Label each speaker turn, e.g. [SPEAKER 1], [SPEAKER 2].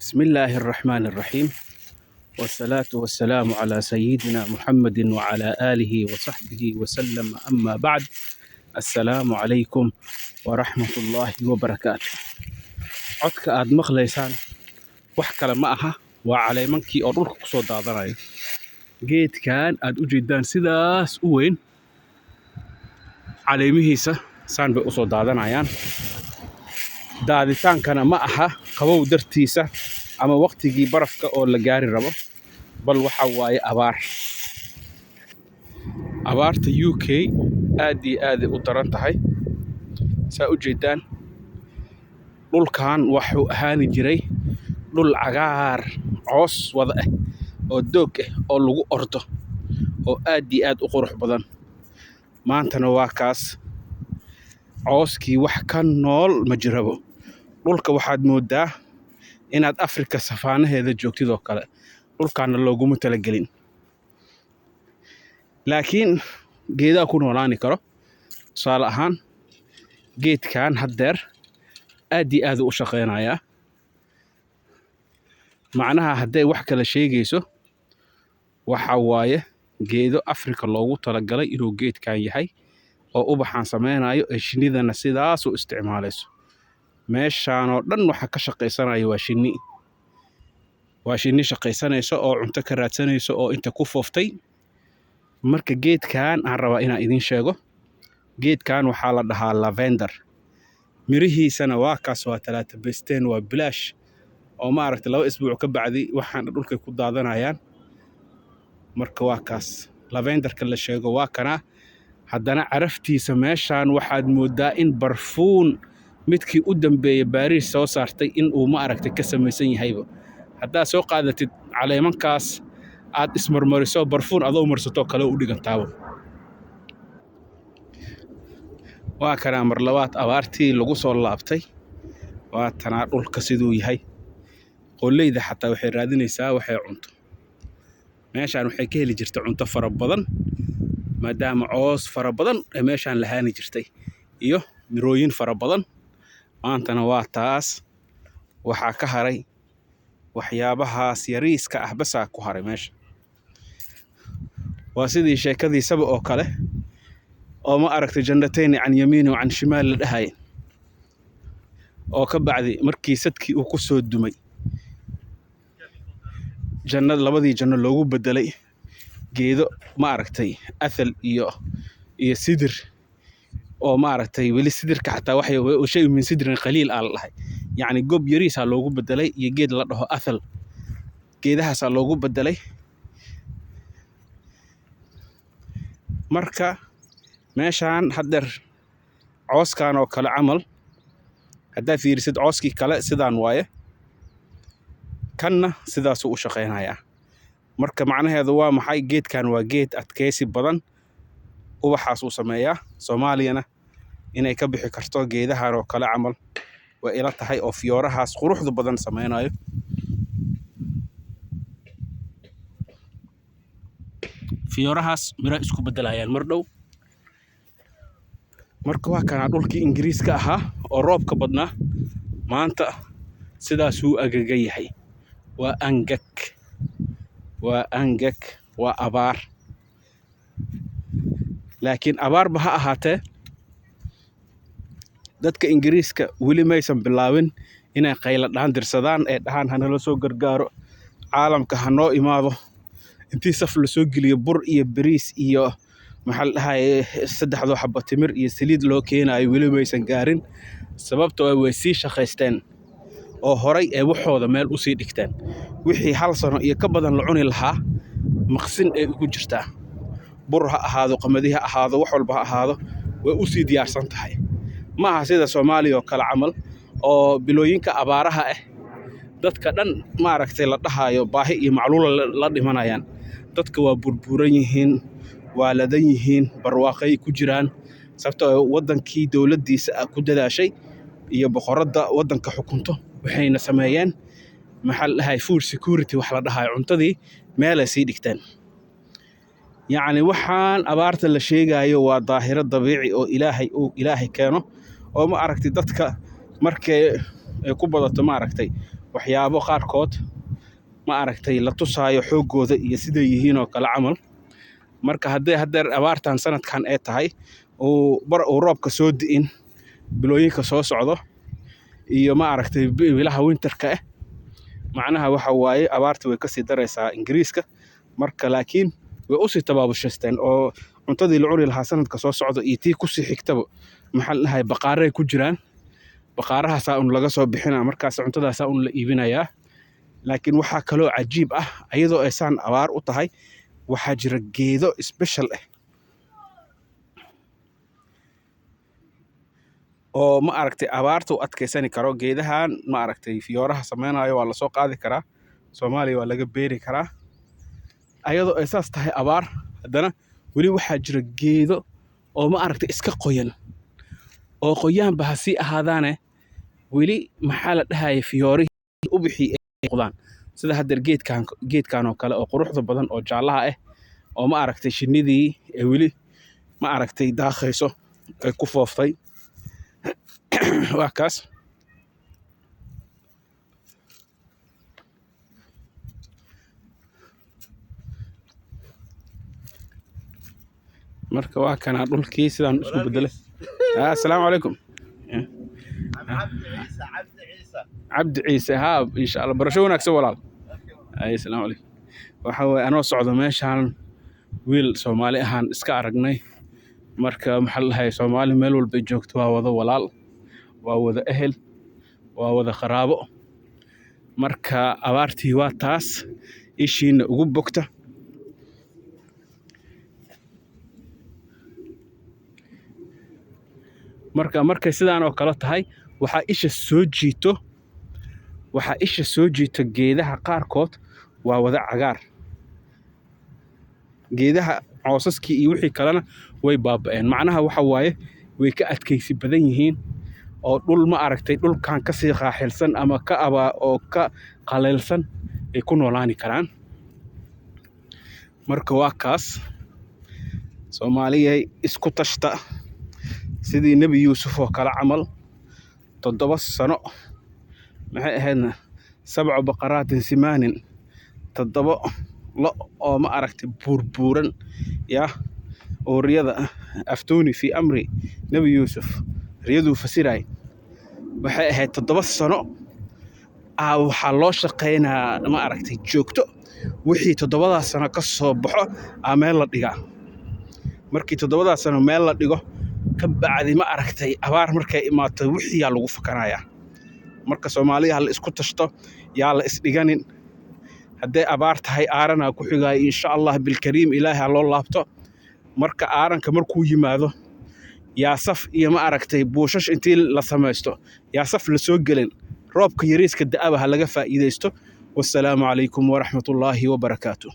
[SPEAKER 1] بسم الله الرحمن الرحيم والصلاة والسلام على سيدنا محمد وعلى آله وصحبه وسلم أما بعد. السلام عليكم ورحمة الله وبركاته. codka aad maqlaysaan wax kale ma aha, waa caleemankii oo dhulka ku soo daadanayo. Geedkan aad u jeedaan sidaas u weyn, caleemihiisa saan bay u soo daadanayaan. Daaditaankana ma aha qabow dartiisa ama waqtigii barafka oo la gaari rabo, bal waxa waaye abaar. Abaarta UK aad iyo aad u daran tahay. Saa u jeedaan dhulkan wuxuu ahaani jiray dhul cagaar coos wada ah oo doog ah oo lagu ordo oo aad iyo aad u qurux badan. Maantana waa kaas cooskii wax ka nool ma jirabo. Dhulka waxaad moodaa inaad Afrika safaanaheeda joogtid oo kale. Dhulkaana looguma talagelin, laakiin geedaha ku noolaani karo. Tusaale ahaan geedkan haddeer aad iyo aad u shaqeynayaa. Macnaha hadday wax kala sheegayso waxa waaye geedo Afrika loogu talagalay inuu geedkan yahay oo ubaxan sameynayo ee shinnidana sidaas u isticmaalayso. Meeshaan oo dhan waxa ka shaqeysanayo waa shinni. Waa shinni shaqeysanayso oo cunto ka raadsanayso oo inta ku fooftay. Marka geedkan aan rabaa inaan idin sheego, geedkan waxaa la dhahaa lavender. Mirihiisana waa kaas, waa talaata besteen, waa bilaash oo maaragtay 2 isbuuc ka bacdi waxaan dhulka ku daadanayaan. Marka waa kaas lavenderka la sheego waa kana. Haddana caraftiisa meeshaan waxaad moodaa in barfuun midkii u dambeeyay Paris soo saartay in uu maaragtay ka samaysan yahayba. Haddaad soo qaadatid caleemankaas aad ismarmariso barfuun adoo marsato kale u dhigantaaba. waa kana mar labaad abaartii lagu soo laabtay. waa tanaa dhulka siduu yahay. Qoolleyda xataa waxay raadinaysaa waxay cunto. Meeshaan waxay ka heli jirtay cunto fara badan maadaama coos fara badan ee meeshaan lahaani jirtay iyo mirooyin fara badan. Maantana waa taas waxaa ka haray waxyaabahaas yariiska ah basaa ku haray meesha. Waa sidii sheekadiisaba oo kale oo ma aragtay jannatayn can yamiin wa can shimaal la dhahay oo ka bacdi markii sadkii uu ku soo dumay jannad labadii janno loogu bedelay geedo ma aragtay athal iyo sidir oo ma aragtay weli sidirka xataa waxay shay min sidrin qaliil ah la dhahay. Yacni gob yariisa loogu bedelay iyo geed la dhaho athal. Geedahaas loogu bedelay. Marka meeshaan haddeer cooskan oo kale camal haddaad fiirisid cooskii kale sidaan waaye, kanna sidaasuu u shaqeynayaa. Marka macnaheedu waa maxay? Geedkan waa geed adkaysi badan. Ubaxaas uu sameeyaa. Soomaaliyana inay ka bixi karto geedahan oo kale camal way ila tahay oo fiyoorahaas quruxda badan sameynayo. Fiyoorahaas mira isku bedelayaan mar dhow. Marka waa kana dhulkii Ingiriiska ahaa oo roobka badnaa maanta sidaasuu agaga yahay. Waa angag. Waa angag. Waa abaar. Laakiin abaarba ha ahaatee dadka Ingiriiska weli maysan bilaabin inay qayla dirsadaan ee dhahaan hanala soo gargaaro, caalamka ha noo imaado. Intii saf la soo geliyo bur iyo bariis iyo maxaa la dhahay 3 xabbo timir iyo saliid loo keenayo weli maysan gaarin. Sababtoo ah way sii shaqaysteen oo horay ee waxooda meel u sii dhigteen. Wixii 1 sano iyo ka badan la cuni lahaa maqsin ay ugu jirtaa. Bur ha ahaado, qamadi ha ahaado, wax walba ha ahaado way u sii diyaarsan tahay. Ma aha sida Soomaaliya oo kale camal oo bilooyinka abaaraha ah dadka dhan ma aragtay la dhahayo baahi iyo macluul la dhimanayaan. Dadka waa burburan yihiin, waa ladan yihiin, barwaaqay ku jiraan. Sababtoo wadankii dawladdiisa ku dadaashay iyo boqoradda wadanka xukunto waxayna sameeyeen maxaa la dhahay food security wax la dhahayo cuntadii meel ay sii dhigteen. Yacni waxaan abaarta la sheegayo waa daahiro dabiici oo ilaahay keeno oo ma aragtay dadka markay ku badato ma aragtay waxyaabo qaarkood ma aragtay la tusaayo xooggooda iyo siday yihiin oo kale camal. marka haddeer abaartan sanadkan ee tahay uu roobka soo di'in bilooyinka soo socdo iyo ma aragtay bilaha winterka macnaha waxa waaye abaarta way kasii daraysaa Ingiriiska. marka laakiin way usii tabaabushasteen oo cuntadii la cuni lahaa sanadka soo socdo iyo tii kusii xigtaba maxaa la dhahay baqaaray ku jiraan. baqaarahaasaa un laga soo bixinaa, markaas cuntadaasaa un la iibinayaa. laakiin waxaa kaloo cajiib ah iyadoo aysaan abaar u tahay waxaa jira geedo special oo ma aragtay abaarta u adkaysani karo. geedahan ma aragtay fiyooraha samaynayo waa lasoo qaadi karaa, Soomaaliya waa laga beeri karaa. ayadoo ay saas tahay abaar haddana weli waxaa jira geedo oo ma aragtay iska qoyan oo qoyaanba ha sii ahaadaane weli maxaa la dhahaya fiyoorihii ubixii ay qodaan, sida haddeer geedkan oo kale oo quruxda badan oo jaallaha oo ma aragtay shinnidii ee weli ma aragtay daaqayso ay ku fooftay. waa kaas. marka waa kana dhulkii sidaan isku bedelay. assalaamu calaykum. cabdi ciise haa insha Allah barasho wanaagsan walaal. assalaamu calaykum. waxa way anoo socdo meeshaan wiil Soomaali ahaan iska aragnay. marka maxaa la dhahay Soomaali meel walba joogto waa wada walaal, waa wada ehel, waa wada qaraabo. marka abaartii waa taas ishiina ugu bogta. markay sidaan oo kale tahay waxaa isha soo jiito geedaha qaarkood waa wada cagaar. geedaha coosaskii iyo wixii kalena way baaba'een, macnaha waxa waaye way ka adkaysi badan yihiin oo dhul ma aragtay dhulkan ka sii qaaxilsan ama oo ka qaleelsan ay ku noolaani karaan. marka waa kaas. Soomaaliyay isku tashta sidii Nabi Yuusuf oo kale camal 7 sano maxay ahaydna 7 baqaraatin simaanin 7 lo oo ma aragtay buurbuuran oo riyada aftuuni fi amri Nabi Yuusuf riyadu fasiray waxay ahayd 7 sano waxaa loo shaqeynaa ma aragtay joogto wixii 7 sano ka soo baxo meel la dhigaa. markii 7 sano meel la dhigo ka bacdi ma aragtay abaar markay imaato wixii yaa lagu fakanayaa. marka Soomaaliya la isku tashto yaa la isdhiganin. hadday abaar tahay aaranaa ku xigay insha Allah bilkariim ilaahay loo laabto. marka aaranka markuu yimaado yaa saf iyo ma aragtay buushash intii la samaysto yaa saf la soo gelin roobka yariiska da'aba ha laga faa'iideysto. wassalaamu calaykum waraxmatullaahi wabarakaatuh.